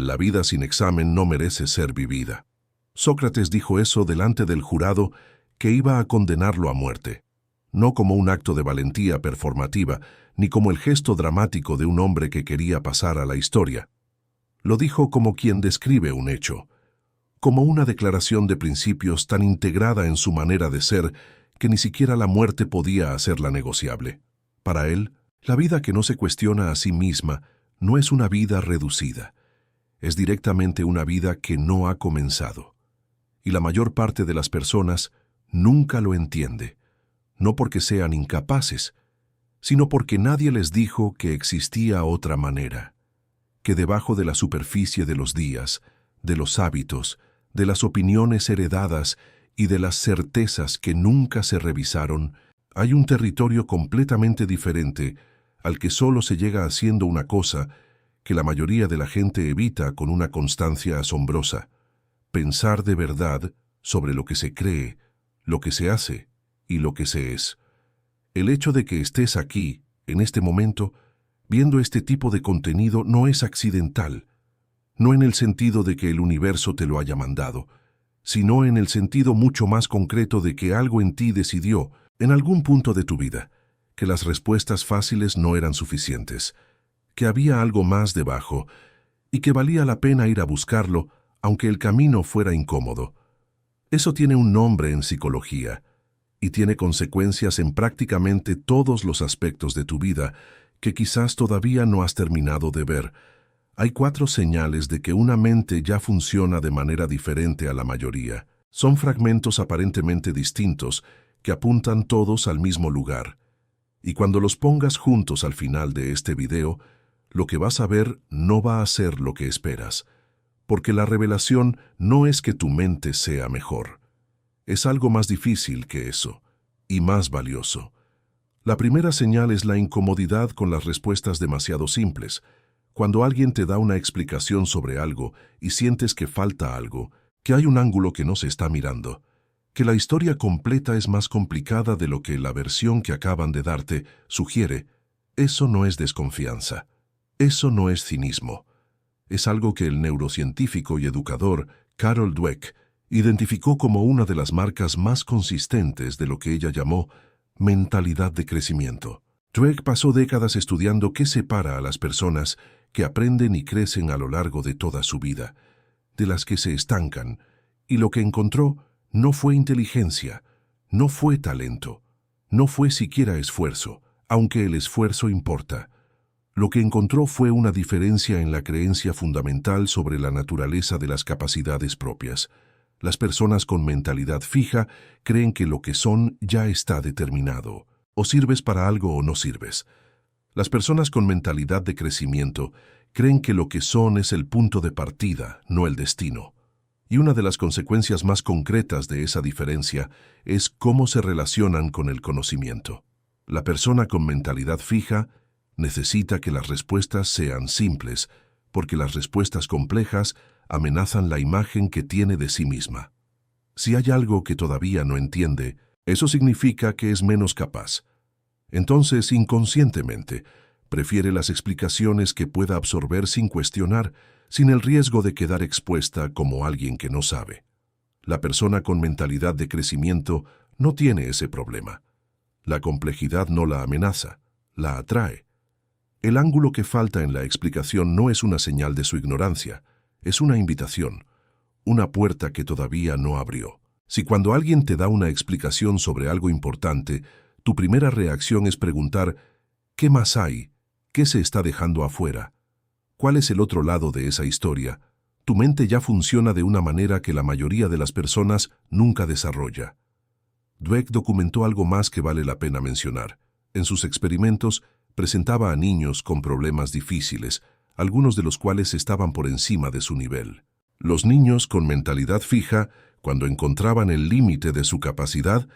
La vida sin examen no merece ser vivida. Sócrates dijo eso delante del jurado que iba a condenarlo a muerte, no como un acto de valentía performativa, ni como el gesto dramático de un hombre que quería pasar a la historia. Lo dijo como quien describe un hecho, como una declaración de principios tan integrada en su manera de ser que ni siquiera la muerte podía hacerla negociable. Para él, la vida que no se cuestiona a sí misma no es una vida reducida, es directamente una vida que no ha comenzado. Y la mayor parte de las personas nunca lo entiende, no porque sean incapaces, sino porque nadie les dijo que existía otra manera, que debajo de la superficie de los días, de los hábitos, de las opiniones heredadas y de las certezas que nunca se revisaron, hay un territorio completamente diferente al que solo se llega haciendo una cosa que la mayoría de la gente evita con una constancia asombrosa: pensar de verdad sobre lo que se cree, lo que se hace y lo que se es. El hecho de que estés aquí, en este momento, viendo este tipo de contenido no es accidental, no en el sentido de que el universo te lo haya mandado, sino en el sentido mucho más concreto de que algo en ti decidió, en algún punto de tu vida, que las respuestas fáciles no eran suficientes, que había algo más debajo y que valía la pena ir a buscarlo, aunque el camino fuera incómodo. Eso tiene un nombre en psicología y tiene consecuencias en prácticamente todos los aspectos de tu vida que quizás todavía no has terminado de ver. Hay 4 señales de que una mente ya funciona de manera diferente a la mayoría. Son fragmentos aparentemente distintos que apuntan todos al mismo lugar. Y cuando los pongas juntos al final de este video, lo que vas a ver no va a ser lo que esperas, porque la revelación no es que tu mente sea mejor. Es algo más difícil que eso, y más valioso. La primera señal es la incomodidad con las respuestas demasiado simples. Cuando alguien te da una explicación sobre algo y sientes que falta algo, que hay un ángulo que no se está mirando, que la historia completa es más complicada de lo que la versión que acaban de darte sugiere, eso no es desconfianza. Eso no es cinismo. Es algo que el neurocientífico y educador Carol Dweck identificó como una de las marcas más consistentes de lo que ella llamó mentalidad de crecimiento. Dweck pasó décadas estudiando qué separa a las personas que aprenden y crecen a lo largo de toda su vida, de las que se estancan, y lo que encontró no fue inteligencia, no fue talento, no fue siquiera esfuerzo, aunque el esfuerzo importa. Lo que encontró fue una diferencia en la creencia fundamental sobre la naturaleza de las capacidades propias. Las personas con mentalidad fija creen que lo que son ya está determinado. O sirves para algo o no sirves. Las personas con mentalidad de crecimiento creen que lo que son es el punto de partida, no el destino. Y una de las consecuencias más concretas de esa diferencia es cómo se relacionan con el conocimiento. La persona con mentalidad fija necesita que las respuestas sean simples, porque las respuestas complejas amenazan la imagen que tiene de sí misma. Si hay algo que todavía no entiende, eso significa que es menos capaz. Entonces, inconscientemente, prefiere las explicaciones que pueda absorber sin cuestionar, sin el riesgo de quedar expuesta como alguien que no sabe. La persona con mentalidad de crecimiento no tiene ese problema. La complejidad no la amenaza, la atrae. El ángulo que falta en la explicación no es una señal de su ignorancia, es una invitación, una puerta que todavía no abrió. Si cuando alguien te da una explicación sobre algo importante, tu primera reacción es preguntar, ¿qué más hay? ¿Qué se está dejando afuera? ¿Cuál es el otro lado de esa historia? Tu mente ya funciona de una manera que la mayoría de las personas nunca desarrolla. Dweck documentó algo más que vale la pena mencionar. En sus experimentos, presentaba a niños con problemas difíciles, algunos de los cuales estaban por encima de su nivel. Los niños con mentalidad fija, cuando encontraban el límite de su capacidad,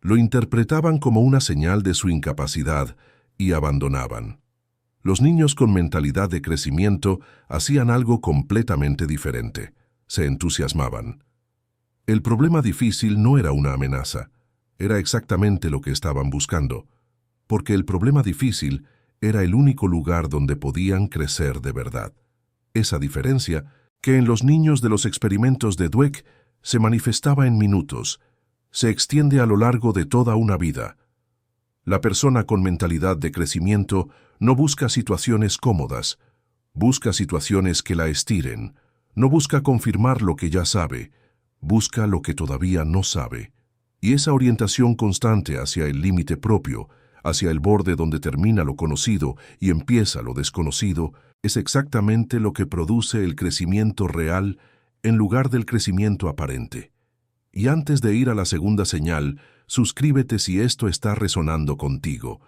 lo interpretaban como una señal de su incapacidad y abandonaban. Los niños con mentalidad de crecimiento hacían algo completamente diferente. Se entusiasmaban. El problema difícil no era una amenaza, era exactamente lo que estaban buscando, porque el problema difícil era el único lugar donde podían crecer de verdad. Esa diferencia, que en los niños de los experimentos de Dweck se manifestaba en minutos, se extiende a lo largo de toda una vida. La persona con mentalidad de crecimiento no busca situaciones cómodas, busca situaciones que la estiren, no busca confirmar lo que ya sabe, busca lo que todavía no sabe. Y esa orientación constante hacia el límite propio, hacia el borde donde termina lo conocido y empieza lo desconocido, es exactamente lo que produce el crecimiento real en lugar del crecimiento aparente. Y antes de ir a la segunda señal, suscríbete si esto está resonando contigo,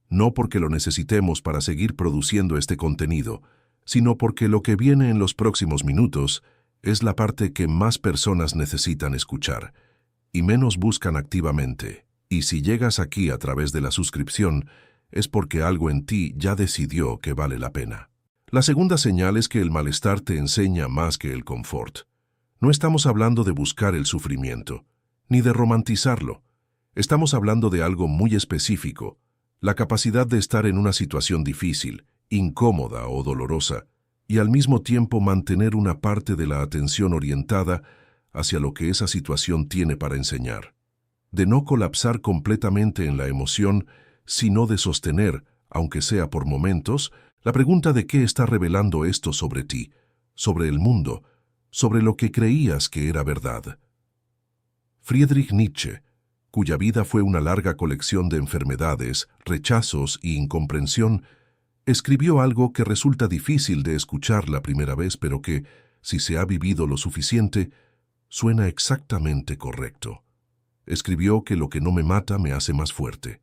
no porque lo necesitemos para seguir produciendo este contenido, sino porque lo que viene en los próximos minutos es la parte que más personas necesitan escuchar y menos buscan activamente. Y si llegas aquí a través de la suscripción, es porque algo en ti ya decidió que vale la pena. La segunda señal es que el malestar te enseña más que el confort. No estamos hablando de buscar el sufrimiento, ni de romantizarlo. Estamos hablando de algo muy específico, la capacidad de estar en una situación difícil, incómoda o dolorosa, y al mismo tiempo mantener una parte de la atención orientada hacia lo que esa situación tiene para enseñar. De no colapsar completamente en la emoción, sino de sostener, aunque sea por momentos, la pregunta de qué está revelando esto sobre ti, sobre el mundo, sobre lo que creías que era verdad. Friedrich Nietzsche, cuya vida fue una larga colección de enfermedades, rechazos y incomprensión, escribió algo que resulta difícil de escuchar la primera vez, pero que, si se ha vivido lo suficiente, suena exactamente correcto. Escribió que lo que no me mata me hace más fuerte.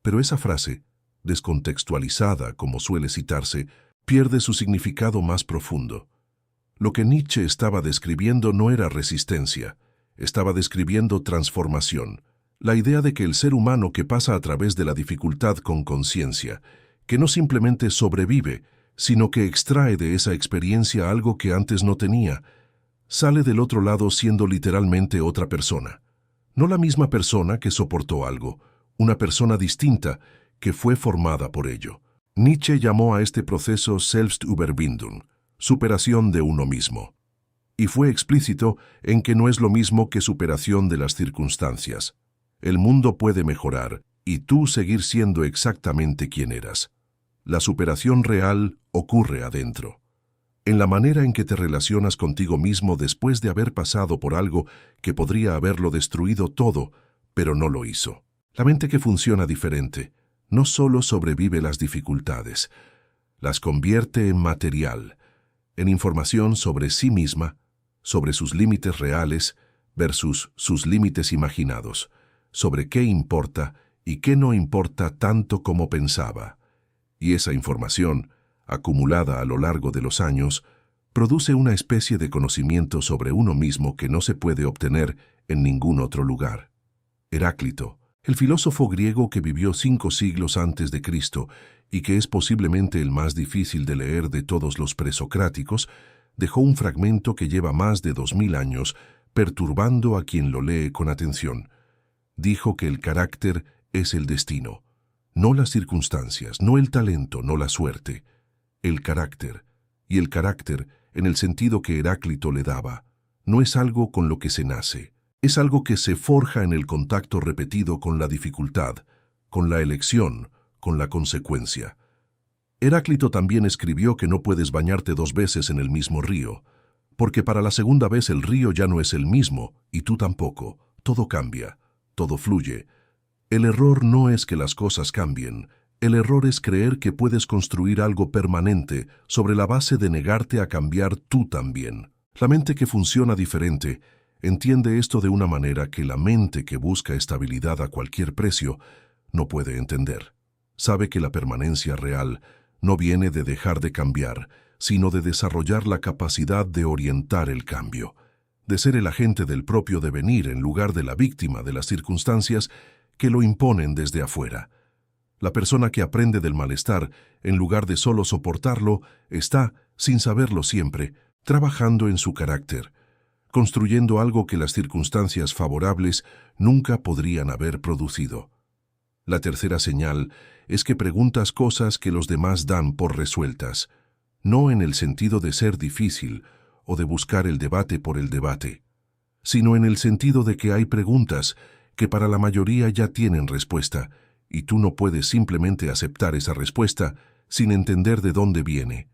Pero esa frase, descontextualizada como suele citarse, pierde su significado más profundo. Lo que Nietzsche estaba describiendo no era resistencia, estaba describiendo transformación, la idea de que el ser humano que pasa a través de la dificultad con conciencia, que no simplemente sobrevive, sino que extrae de esa experiencia algo que antes no tenía, sale del otro lado siendo literalmente otra persona. No la misma persona que soportó algo, una persona distinta que fue formada por ello. Nietzsche llamó a este proceso Selbstüberwindung, superación de uno mismo. Y fue explícito en que no es lo mismo que superación de las circunstancias. El mundo puede mejorar y tú seguir siendo exactamente quien eras. La superación real ocurre adentro, en la manera en que te relacionas contigo mismo después de haber pasado por algo que podría haberlo destruido todo, pero no lo hizo. La mente que funciona diferente no solo sobrevive las dificultades, las convierte en material, en información sobre sí misma, sobre sus límites reales versus sus límites imaginados, sobre qué importa y qué no importa tanto como pensaba. Y esa información, acumulada a lo largo de los años, produce una especie de conocimiento sobre uno mismo que no se puede obtener en ningún otro lugar. Heráclito, el filósofo griego que vivió 5 siglos antes de Cristo y que es posiblemente el más difícil de leer de todos los presocráticos, dejó un fragmento que lleva más de 2000 años perturbando a quien lo lee con atención. Dijo que el carácter es el destino, no las circunstancias, no el talento, no la suerte. El carácter, y el carácter, en el sentido que Heráclito le daba, no es algo con lo que se nace, es algo que se forja en el contacto repetido con la dificultad, con la elección, con la consecuencia. Heráclito también escribió que no puedes bañarte 2 veces en el mismo río, porque para la segunda vez el río ya no es el mismo, y tú tampoco. Todo cambia, todo fluye. El error no es que las cosas cambien, el error es creer que puedes construir algo permanente sobre la base de negarte a cambiar tú también. La mente que funciona diferente entiende esto de una manera que la mente que busca estabilidad a cualquier precio no puede entender. Sabe que la permanencia real no viene de dejar de cambiar, sino de desarrollar la capacidad de orientar el cambio, de ser el agente del propio devenir en lugar de la víctima de las circunstancias que lo imponen desde afuera. La persona que aprende del malestar, en lugar de solo soportarlo, está, sin saberlo siempre, trabajando en su carácter, construyendo algo que las circunstancias favorables nunca podrían haber producido. La tercera señal es que preguntas cosas que los demás dan por resueltas. no en el sentido de ser difícil o de buscar el debate por el debate, sino en el sentido de que hay preguntas que para la mayoría ya tienen respuesta, y tú no puedes simplemente aceptar esa respuesta sin entender de dónde viene.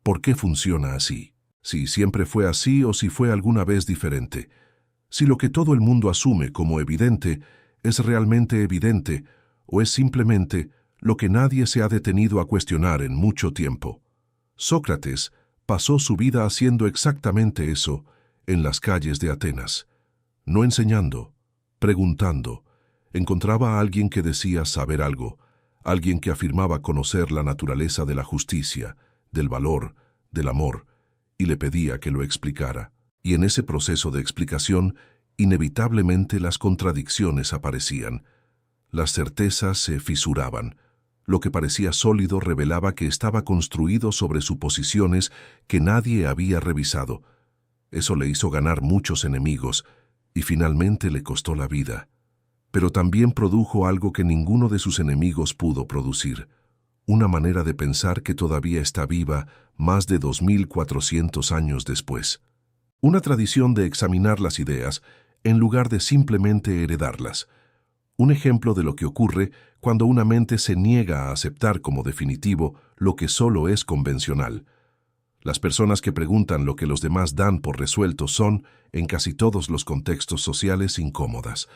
¿Por qué funciona así? Si siempre fue así o si fue alguna vez diferente. Si lo que todo el mundo asume como evidente es realmente evidente o es simplemente lo que nadie se ha detenido a cuestionar en mucho tiempo. Sócrates pasó su vida haciendo exactamente eso en las calles de Atenas. No enseñando, preguntando. Encontraba a alguien que decía saber algo, alguien que afirmaba conocer la naturaleza de la justicia, del valor, del amor, y le pedía que lo explicara. Y en ese proceso de explicación, inevitablemente las contradicciones aparecían. Las certezas se fisuraban. Lo que parecía sólido revelaba que estaba construido sobre suposiciones que nadie había revisado. Eso le hizo ganar muchos enemigos y finalmente le costó la vida. Pero también produjo algo que ninguno de sus enemigos pudo producir, una manera de pensar que todavía está viva más de 2400 años después. Una tradición de examinar las ideas en lugar de simplemente heredarlas. Un ejemplo de lo que ocurre cuando una mente se niega a aceptar como definitivo lo que solo es convencional. Las personas que preguntan lo que los demás dan por resuelto son, en casi todos los contextos sociales, incómodas.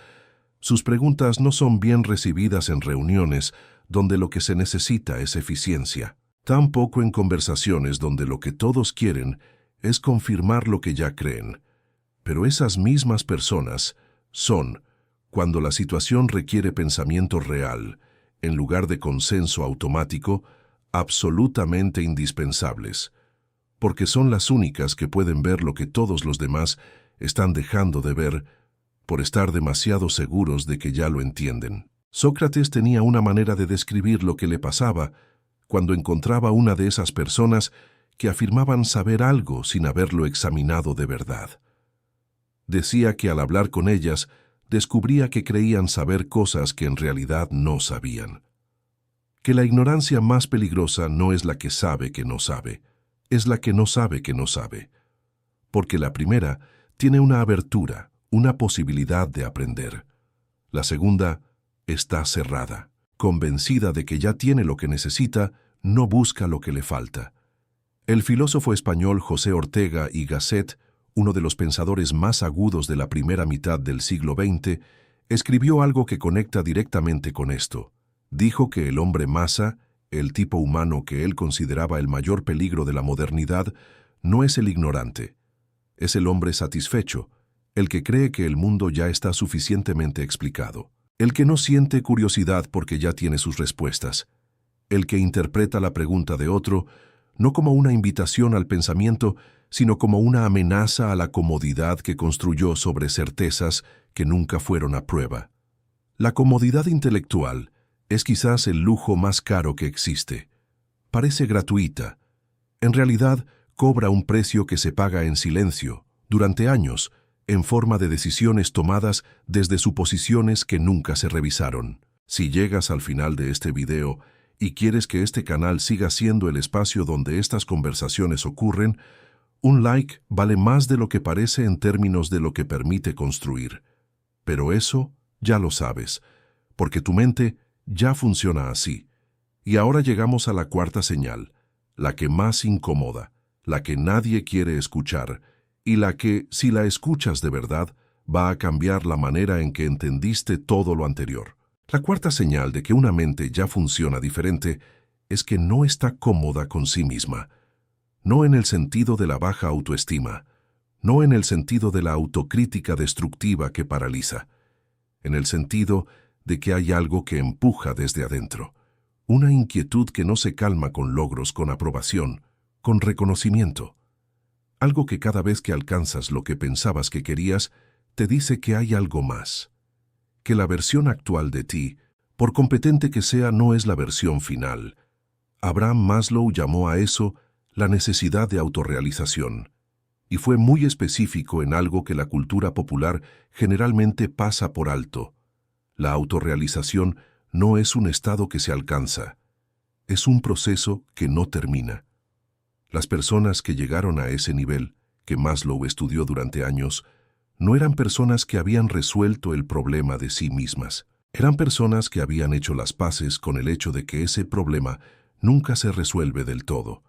Sus preguntas no son bien recibidas en reuniones donde lo que se necesita es eficiencia. Tampoco en conversaciones donde lo que todos quieren es confirmar lo que ya creen. Pero esas mismas personas son, cuando la situación requiere pensamiento real, en lugar de consenso automático, absolutamente indispensables, porque son las únicas que pueden ver lo que todos los demás están dejando de ver por estar demasiado seguros de que ya lo entienden. Sócrates tenía una manera de describir lo que le pasaba cuando encontraba una de esas personas que afirmaban saber algo sin haberlo examinado de verdad. Decía que al hablar con ellas, descubría que creían saber cosas que en realidad no sabían. Que la ignorancia más peligrosa no es la que sabe que no sabe, es la que no sabe que no sabe. Porque la primera tiene una abertura, una posibilidad de aprender. La segunda está cerrada. Convencida de que ya tiene lo que necesita, no busca lo que le falta. El filósofo español José Ortega y Gasset, uno de los pensadores más agudos de la primera mitad del siglo XX, escribió algo que conecta directamente con esto. Dijo que el hombre masa, el tipo humano que él consideraba el mayor peligro de la modernidad, no es el ignorante. Es el hombre satisfecho, el que cree que el mundo ya está suficientemente explicado. El que no siente curiosidad porque ya tiene sus respuestas. El que interpreta la pregunta de otro no como una invitación al pensamiento, sino como una amenaza a la comodidad que construyó sobre certezas que nunca fueron a prueba. La comodidad intelectual es quizás el lujo más caro que existe. Parece gratuita. En realidad, cobra un precio que se paga en silencio, durante años, en forma de decisiones tomadas desde suposiciones que nunca se revisaron. Si llegas al final de este video y quieres que este canal siga siendo el espacio donde estas conversaciones ocurren, un like vale más de lo que parece en términos de lo que permite construir. Pero eso ya lo sabes, porque tu mente ya funciona así. Y ahora llegamos a la cuarta señal, la que más incomoda, la que nadie quiere escuchar, y la que, si la escuchas de verdad, va a cambiar la manera en que entendiste todo lo anterior. La cuarta señal de que una mente ya funciona diferente es que no está cómoda con sí misma. No en el sentido de la baja autoestima, no en el sentido de la autocrítica destructiva que paraliza, en el sentido de que hay algo que empuja desde adentro, una inquietud que no se calma con logros, con aprobación, con reconocimiento. Algo que cada vez que alcanzas lo que pensabas que querías, te dice que hay algo más. Que la versión actual de ti, por competente que sea, no es la versión final. Abraham Maslow llamó a eso la necesidad de autorrealización, y fue muy específico en algo que la cultura popular generalmente pasa por alto. La autorrealización no es un estado que se alcanza, es un proceso que no termina. Las personas que llegaron a ese nivel, que Maslow estudió durante años, no eran personas que habían resuelto el problema de sí mismas. Eran personas que habían hecho las paces con el hecho de que ese problema nunca se resuelve del todo,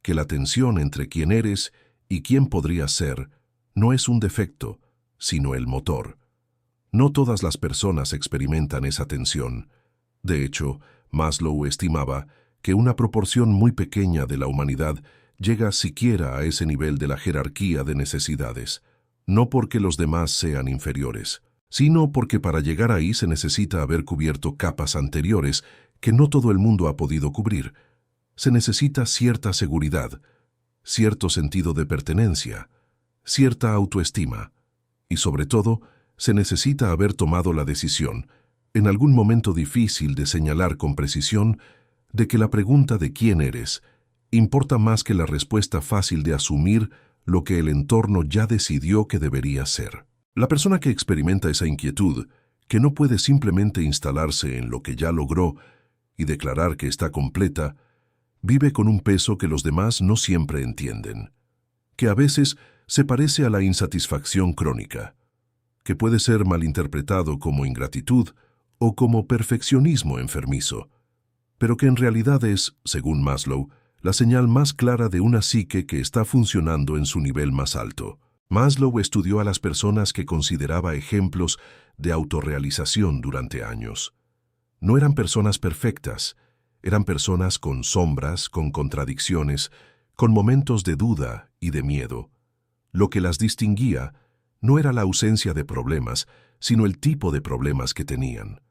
que la tensión entre quién eres y quién podrías ser no es un defecto, sino el motor. No todas las personas experimentan esa tensión. De hecho, Maslow estimaba que una proporción muy pequeña de la humanidad llega siquiera a ese nivel de la jerarquía de necesidades, no porque los demás sean inferiores, sino porque para llegar ahí se necesita haber cubierto capas anteriores que no todo el mundo ha podido cubrir. Se necesita cierta seguridad, cierto sentido de pertenencia, cierta autoestima, y sobre todo, se necesita haber tomado la decisión, en algún momento difícil de señalar con precisión, de que la pregunta de quién eres importa más que la respuesta fácil de asumir lo que el entorno ya decidió que debería ser. La persona que experimenta esa inquietud, que no puede simplemente instalarse en lo que ya logró y declarar que está completa, vive con un peso que los demás no siempre entienden, que a veces se parece a la insatisfacción crónica, que puede ser malinterpretado como ingratitud o como perfeccionismo enfermizo, pero que en realidad es, según Maslow, la señal más clara de una psique que está funcionando en su nivel más alto. Maslow estudió a las personas que consideraba ejemplos de autorrealización durante años. No eran personas perfectas, eran personas con sombras, con contradicciones, con momentos de duda y de miedo. Lo que las distinguía no era la ausencia de problemas, sino el tipo de problemas que tenían.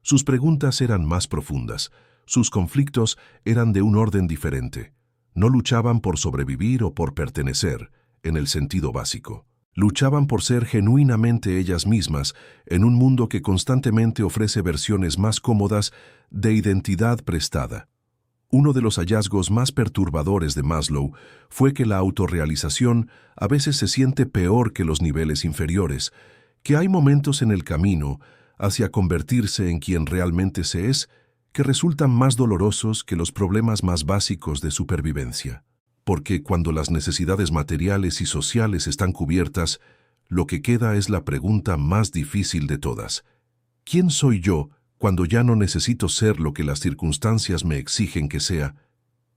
Sus preguntas eran más profundas, sus conflictos eran de un orden diferente. No luchaban por sobrevivir o por pertenecer, en el sentido básico. Luchaban por ser genuinamente ellas mismas en un mundo que constantemente ofrece versiones más cómodas de identidad prestada. Uno de los hallazgos más perturbadores de Maslow fue que la autorrealización a veces se siente peor que los niveles inferiores, que hay momentos en el camino hacia convertirse en quien realmente se es que resultan más dolorosos que los problemas más básicos de supervivencia. Porque cuando las necesidades materiales y sociales están cubiertas, lo que queda es la pregunta más difícil de todas. ¿Quién soy yo cuando ya no necesito ser lo que las circunstancias me exigen que sea?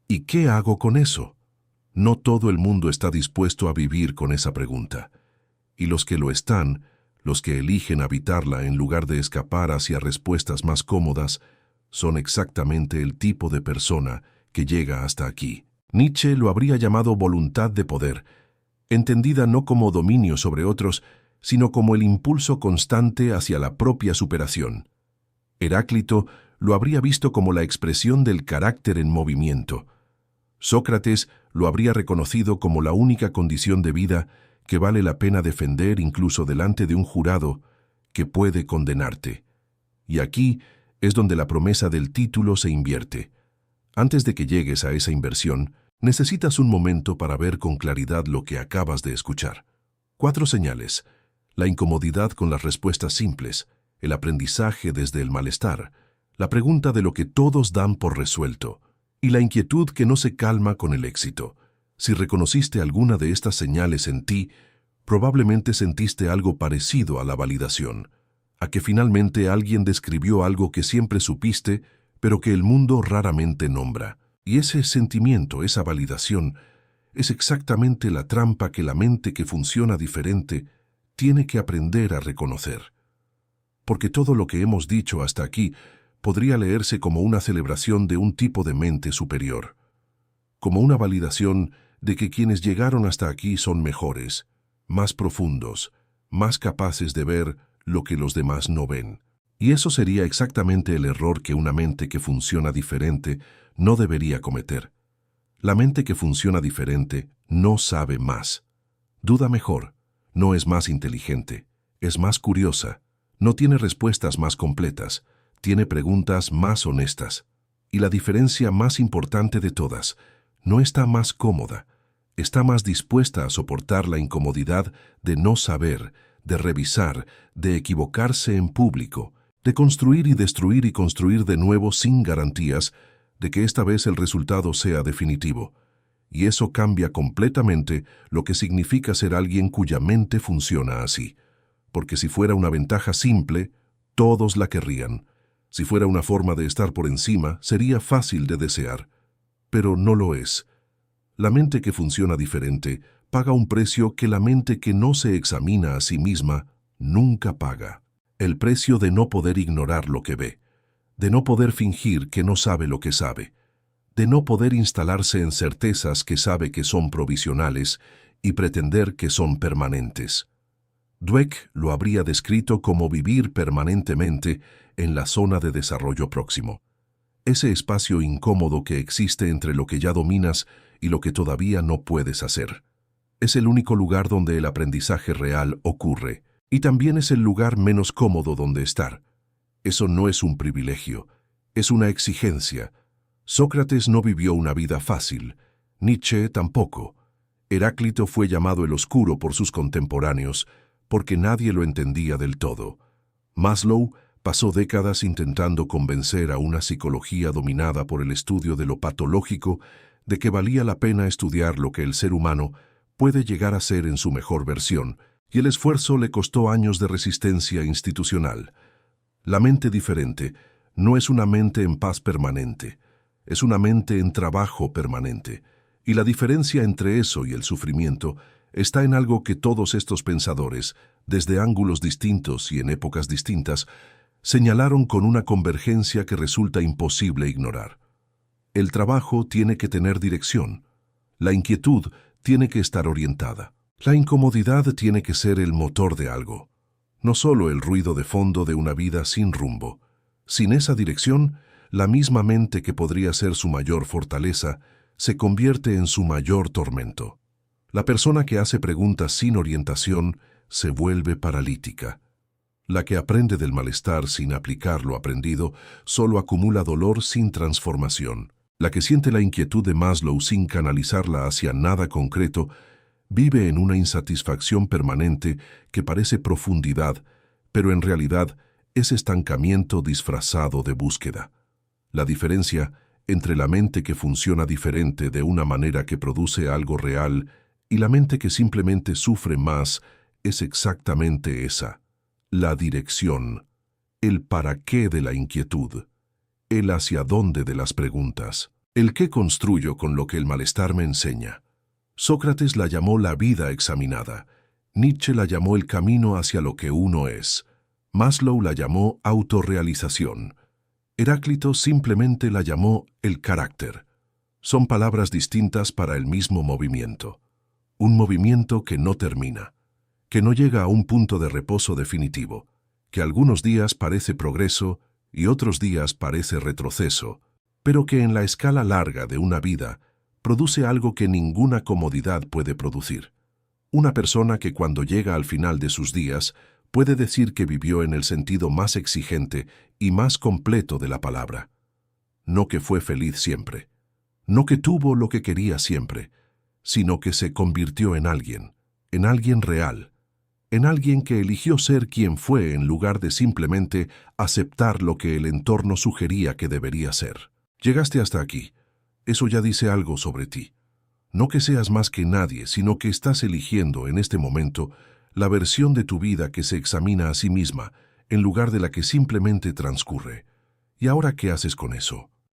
¿Y qué hago con eso? No todo el mundo está dispuesto a vivir con esa pregunta. Y los que lo están, los que eligen habitarla en lugar de escapar hacia respuestas más cómodas, son exactamente el tipo de persona que llega hasta aquí. Nietzsche lo habría llamado voluntad de poder, entendida no como dominio sobre otros, sino como el impulso constante hacia la propia superación. Heráclito lo habría visto como la expresión del carácter en movimiento. Sócrates lo habría reconocido como la única condición de vida que vale la pena defender incluso delante de un jurado que puede condenarte. Y aquí es donde la promesa del título se invierte. Antes de que llegues a esa inversión, necesitas un momento para ver con claridad lo que acabas de escuchar. 4 señales: la incomodidad con las respuestas simples, el aprendizaje desde el malestar, la pregunta de lo que todos dan por resuelto, y la inquietud que no se calma con el éxito. Si reconociste alguna de estas señales en ti, probablemente sentiste algo parecido a la validación, a que finalmente alguien describió algo que siempre supiste, pero que el mundo raramente nombra. Y ese sentimiento, esa validación, es exactamente la trampa que la mente que funciona diferente tiene que aprender a reconocer. Porque todo lo que hemos dicho hasta aquí podría leerse como una celebración de un tipo de mente superior, como una validación de que quienes llegaron hasta aquí son mejores, más profundos, más capaces de ver lo que los demás no ven. Y eso sería exactamente el error que una mente que funciona diferente no debería cometer. La mente que funciona diferente no sabe más. Duda mejor, no es más inteligente, es más curiosa, no tiene respuestas más completas, tiene preguntas más honestas. Y la diferencia más importante de todas, no está más cómoda, está más dispuesta a soportar la incomodidad de no saber, de revisar, de equivocarse en público, de construir y construir de nuevo sin garantías de que esta vez el resultado sea definitivo. y eso cambia completamente lo que significa ser alguien cuya mente funciona así. Porque si fuera una ventaja simple, todos la querrían. Si fuera una forma de estar por encima, sería fácil de desear. Pero no lo es. La mente que funciona diferente paga un precio que la mente que no se examina a sí misma nunca paga. El precio de no poder ignorar lo que ve, de no poder fingir que no sabe lo que sabe, de no poder instalarse en certezas que sabe que son provisionales y pretender que son permanentes. Dweck lo habría descrito como vivir permanentemente en la zona de desarrollo próximo. Ese espacio incómodo que existe entre lo que ya dominas y lo que todavía no puedes hacer. Es el único lugar donde el aprendizaje real ocurre, y también es el lugar menos cómodo donde estar. Eso no es un privilegio, es una exigencia. Sócrates no vivió una vida fácil, Nietzsche tampoco. Heráclito fue llamado el oscuro por sus contemporáneos, porque nadie lo entendía del todo. Maslow pasó décadas intentando convencer a una psicología dominada por el estudio de lo patológico de que valía la pena estudiar lo que el ser humano puede llegar a ser en su mejor versión, y el esfuerzo le costó años de resistencia institucional. La mente diferente no es una mente en paz permanente, es una mente en trabajo permanente, y la diferencia entre eso y el sufrimiento está en algo que todos estos pensadores, desde ángulos distintos y en épocas distintas, señalaron con una convergencia que resulta imposible ignorar. El trabajo tiene que tener dirección, la inquietud tiene que estar orientada, la incomodidad tiene que ser el motor de algo, no solo el ruido de fondo de una vida sin rumbo. Sin esa dirección, la misma mente que podría ser su mayor fortaleza se convierte en su mayor tormento. La persona que hace preguntas sin orientación se vuelve paralítica. La que aprende del malestar sin aplicar lo aprendido solo acumula dolor sin transformación. La que siente la inquietud de Maslow sin canalizarla hacia nada concreto vive en una insatisfacción permanente que parece profundidad, pero en realidad es estancamiento disfrazado de búsqueda. La diferencia entre la mente que funciona diferente de una manera que produce algo real y la mente que simplemente sufre más es exactamente esa: la dirección, el para qué de la inquietud, el hacia dónde de las preguntas, el qué construyo con lo que el malestar me enseña. Sócrates la llamó la vida examinada, Nietzsche la llamó el camino hacia lo que uno es, Maslow la llamó autorrealización, Heráclito simplemente la llamó el carácter. Son palabras distintas para el mismo movimiento. Un movimiento que no termina, que no llega a un punto de reposo definitivo, que algunos días parece progreso y otros días parece retroceso, pero que en la escala larga de una vida produce algo que ninguna comodidad puede producir. Una persona que cuando llega al final de sus días puede decir que vivió en el sentido más exigente y más completo de la palabra. No que fue feliz siempre, no que tuvo lo que quería siempre, sino que se convirtió en alguien real, en alguien que eligió ser quien fue en lugar de simplemente aceptar lo que el entorno sugería que debería ser. Llegaste hasta aquí. Eso ya dice algo sobre ti. No que seas más que nadie, sino que estás eligiendo en este momento la versión de tu vida que se examina a sí misma, en lugar de la que simplemente transcurre. ¿Y ahora qué haces con eso?